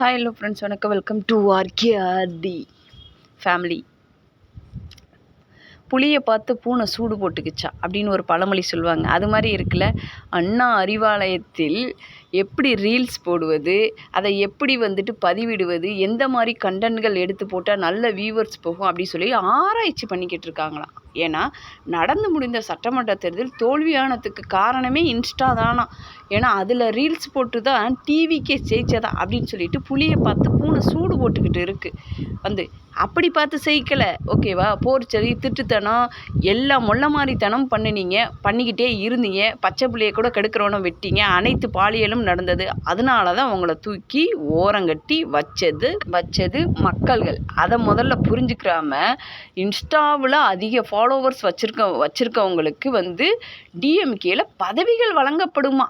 Hi hello friends, வணக்கம். Welcome to RKRD family. புளியை பார்த்து பூனை சூடு போட்டுக்குச்சா அப்படின்னு ஒரு பழமொழி சொல்லுவாங்க. அது மாதிரி இருக்குல்ல, அண்ணா அறிவாலயத்தில் எப்படி ரீல்ஸ் போடுவது, அதை எப்படி பதிவிடுவது, எந்த மாதிரி கண்டென்ட்கள் எடுத்து போட்டால் நல்ல வியூவர்ஸ் போகும் அப்படின்னு சொல்லி ஆராய்ச்சி பண்ணிக்கிட்டு இருக்காங்களாம். ஏன்னா நடந்து முடிந்த சட்டமன்ற தேர்தல் தோல்வியானதுக்கு காரணமே இன்ஸ்டா தானா. ஏன்னா அதில் ரீல்ஸ் போட்டு தான் டிவிக்கே ஜெயிச்சதா அப்படின்னு சொல்லிட்டு புளியை பார்த்து பூனை சூடு போட்டுக்கிட்டு இருக்குது. அப்படி பார்த்து செய்யலை, ஓகேவா? போர்ச்சரி, திட்டுத்தனம், எல்லாம் மொல்ல மாதிரித்தனம் பண்ணிக்கிட்டே இருந்தீங்க. பச்சை பிள்ளையை கூட கெடுக்கிறவனை வெட்டிங்க. அனைத்து பாலியலும் நடந்தது. அதனால தான் அவங்கள தூக்கி ஓரங்கட்டி வச்சது மக்கள்கள். அதை முதல்ல புரிஞ்சுக்கிறாம இன்ஸ்டாவில் அதிக ஃபாலோவர்ஸ் வச்சுருக்கவங்களுக்கு டிஎம்கேல பதவிகள் வழங்கப்படுமா.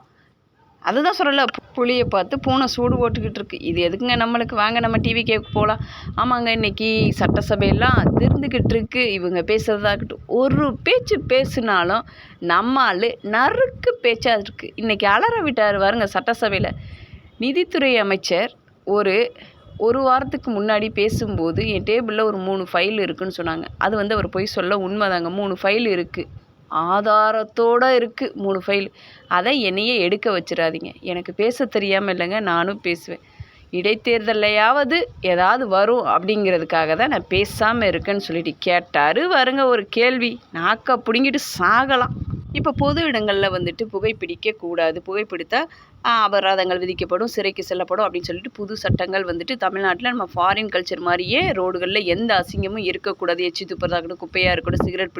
அதுதான் சொல்லலை, புளியை பார்த்து பூனை சூடு போட்டுக்கிட்டு இருக்கு. இது எதுக்குங்க நம்மளுக்கு? வாங்க நம்ம டிவிக்கேக்கு போகலாம். ஆமாங்க, இன்னைக்கு சட்டசபையெல்லாம் அதிர்ந்துக்கிட்டு இருக்கு. இவங்க பேசுகிறதாகட்டும், ஒரு பேச்சு பேசுனாலும் நம்மால் நறுக்கு பேச்சாக இருக்குது. இன்றைக்கி அலற விட்டார் பாருங்க சட்டசபையில். நிதித்துறை அமைச்சர் ஒரு வாரத்துக்கு முன்னாடி பேசும்போது என் டேபிளில் ஒரு 3 ஃபைல் இருக்குதுன்னு சொன்னாங்க. அது அவர் பொய் சொல்ல உண்மைதாங்க. 3 ஃபைல் இருக்குது, ஆதாரத்தோடு இருக்குது 3 ஃபைல். அதை என்னையே எடுக்க வச்சிடாதீங்க. எனக்கு பேச தெரியாமல் இல்லைங்க, நானும் பேசுவேன். இடைத்தேர்தலையாவது ஏதாவது வரும் அப்படிங்கிறதுக்காக தான் நான் பேசாமல் இருக்கேன்னு சொல்லிட்டு கேட்டார் வருங்க ஒரு கேள்வி. நாக்க பிடுங்கிட்டு சாகலாம். இப்போ பொது இடங்களில் புகைப்பிடிக்கக்கூடாது, புகைப்பிடித்தா அபராதங்கள் விதிக்கப்படும், சிறைக்கு செல்லப்படும் அப்படின்னு சொல்லிட்டு புது சட்டங்கள் தமிழ்நாட்டில் நம்ம ஃபாரின் கல்ச்சர் மாதிரியே ரோடுகளில் எந்த அசிங்கமும் இருக்கக்கூடாது. எச்சி துப்புறதாகட்டும், குப்பையாக இருக்கட்டும், சிகரெட்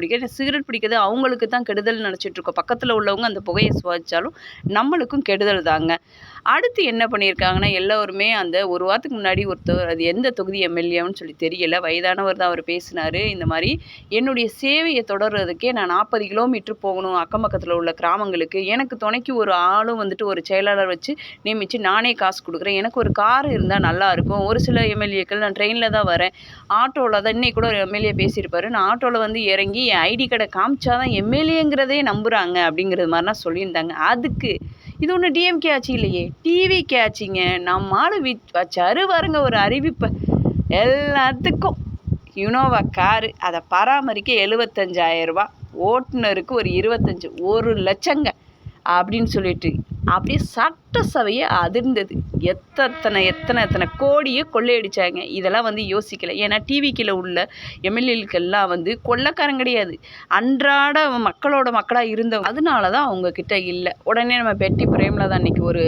பிடிக்கிறது அவங்களுக்கு தான் கெடுதல் நினச்சிட்ருக்கோம். பக்கத்தில் உள்ளவங்க அந்த புகையை சுவாசித்தாலும் நம்மளுக்கும் கெடுதல் தாங்க. அடுத்து என்ன பண்ணியிருக்காங்கன்னா, எல்லோருமே அந்த ஒரு வாரத்துக்கு முன்னாடி ஒருத்தர், அது எந்த தொகுதி எம்எல்ஏன்னு சொல்லி தெரியலை, வயதானவர் தான் அவர் பேசினார். இந்த மாதிரி என்னுடைய சேவையை தொடர்றதுக்கே நான் 40 கிலோமீட்டர் போகணும் அக்கம் பக்கத்தில் உள்ள கிராமங்களுக்கு. எனக்கு துணைக்கு ஒரு ஆளும் ஒரு செயலாளர் வச்சு நியமித்து நானே காசு கொடுக்குறேன். எனக்கு ஒரு கார் இருந்தால் நல்லாயிருக்கும். ஒரு சில எம்எல்ஏக்கள் நான் ட்ரெயினில் தான் வரேன், ஆட்டோவில் தான். இன்னைக்கு கூட ஒரு எம்எல்ஏ பேசியிருப்பாரு, நான் ஆட்டோவில் இறங்கி என் ஐடி கார்டை காமிச்சாதான் எம்எல்ஏங்கிறதே நம்புகிறாங்க அப்படிங்கிறது மாதிரிலாம் சொல்லியிருந்தாங்க. அதுக்கு இது ஒன்று டிஎம்கே ஆட்சி இல்லையே, டிவிக்கே ஆட்சிங்க. நம்மால் வச்சாரு பாருங்க ஒரு அறிவிப்பை. எல்லாத்துக்கும் யுனோவா காரு, அதை பராமரிக்க 75,000 ரூபா, ஓட்டுநருக்கு ஒரு 25, 1 லட்சங்க அப்படின்னு சொல்லிட்டு அப்படியே சட்டசபையை அதிர்ந்தது. எத்தனை கோடியை கொள்ளையடிச்சாங்க. இதெல்லாம் யோசிக்கலை. ஏன்னா டிவிக்கில் உள்ள எம்எல்ஏக்கெல்லாம் கொள்ளைக்காரன் கிடையாது, அன்றாட மக்களாக இருந்தவங்க. அதனால தான் அவங்கக்கிட்ட இல்லை. உடனே நம்ம பெட்டி பிரேமில் தான் இன்றைக்கி ஒரு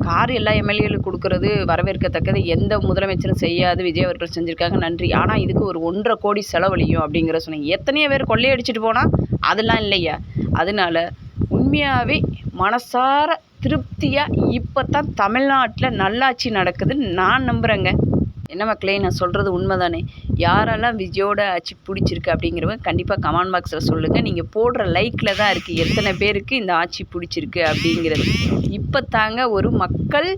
கார் எல்லா எம்எல்ஏகளுக்கு கொடுக்கறது வரவேற்கத்தக்கது. எந்த முதலமைச்சரும் செய்யாது, விஜய் அவர்கள் செஞ்சுருக்காங்க, நன்றி. ஆனால் இதுக்கு ஒரு 1.5 கோடி செலவழியும் அப்படிங்கிற சொன்னாங்க. எத்தனையோ பேர் கொள்ளையடிச்சிட்டு போனால் அதெல்லாம் இல்லையா? அதனால உண்மையாகவே மனசார திருப்தியாக இப்போ தான் தமிழ்நாட்டில் நல்லாட்சி நடக்குதுன்னு நான் நம்புகிறேங்க. என்ன மக்களே, நான் சொல்கிறது உண்மை தானே? யாரெல்லாம் விஜயோட ஆட்சி பிடிச்சிருக்கு அப்படிங்கிறவங்க கண்டிப்பாக கமெண்ட் பாக்ஸில் சொல்லுங்கள். நீங்கள் போடுற லைக்கில் தான் இருக்குது எத்தனை பேருக்கு இந்த ஆட்சி பிடிச்சிருக்கு அப்படிங்கிறது. இப்போ தாங்க ஒரு மக்கள்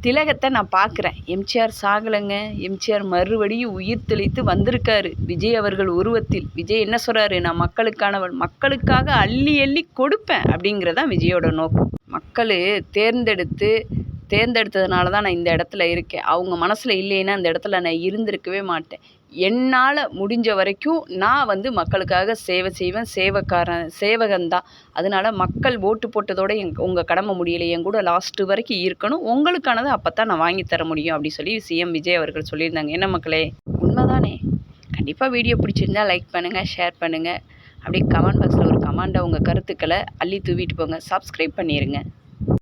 திலகத்தை நான் பார்க்குறேன். எம்ஜிஆர் சாகலைங்க, எம்ஜிஆர் மறுபடியும் உயிர் தெளித்து வந்திருக்காரு விஜய் அவர்கள் உருவத்தில். விஜய் என்ன சொல்கிறாரு? நான் மக்களுக்கானவன், மக்களுக்காக அள்ளி அள்ளி கொடுப்பேன் அப்படிங்கிறதான் விஜயோட நோக்கம். மக்கள் தேர்ந்தெடுத்ததுனால தான் நான் இந்த இடத்துல இருக்கேன். அவங்க மனசில் இல்லைன்னா அந்த இடத்துல நான் இருந்திருக்கவே மாட்டேன். என்னால் முடிஞ்ச வரைக்கும் நான் மக்களுக்காக சேவை செய்வேன். சேவகன்தான். அதனால் மக்கள் ஓட்டு போட்டதோடு உங்கள் கடமை முடியலை, என் கூட லாஸ்ட்டு வரைக்கும் இருக்கணும், உங்களுக்கானது அப்போ தான் நான் வாங்கி தர முடியும் அப்படி சொல்லி சிஎம் விஜய் அவர்கள் சொல்லியிருந்தாங்க. என்ன மக்களே, உண்மைதானே? கண்டிப்பாக வீடியோ பிடிச்சிருந்தால் லைக் பண்ணுங்கள், ஷேர் பண்ணுங்கள். அப்படியே கமெண்ட் பாக்ஸில் ஒரு கமெண்டை உங்கள் கருத்துக்களை அள்ளி தூவிட்டு போங்க. சப்ஸ்கிரைப் பண்ணிடுங்க.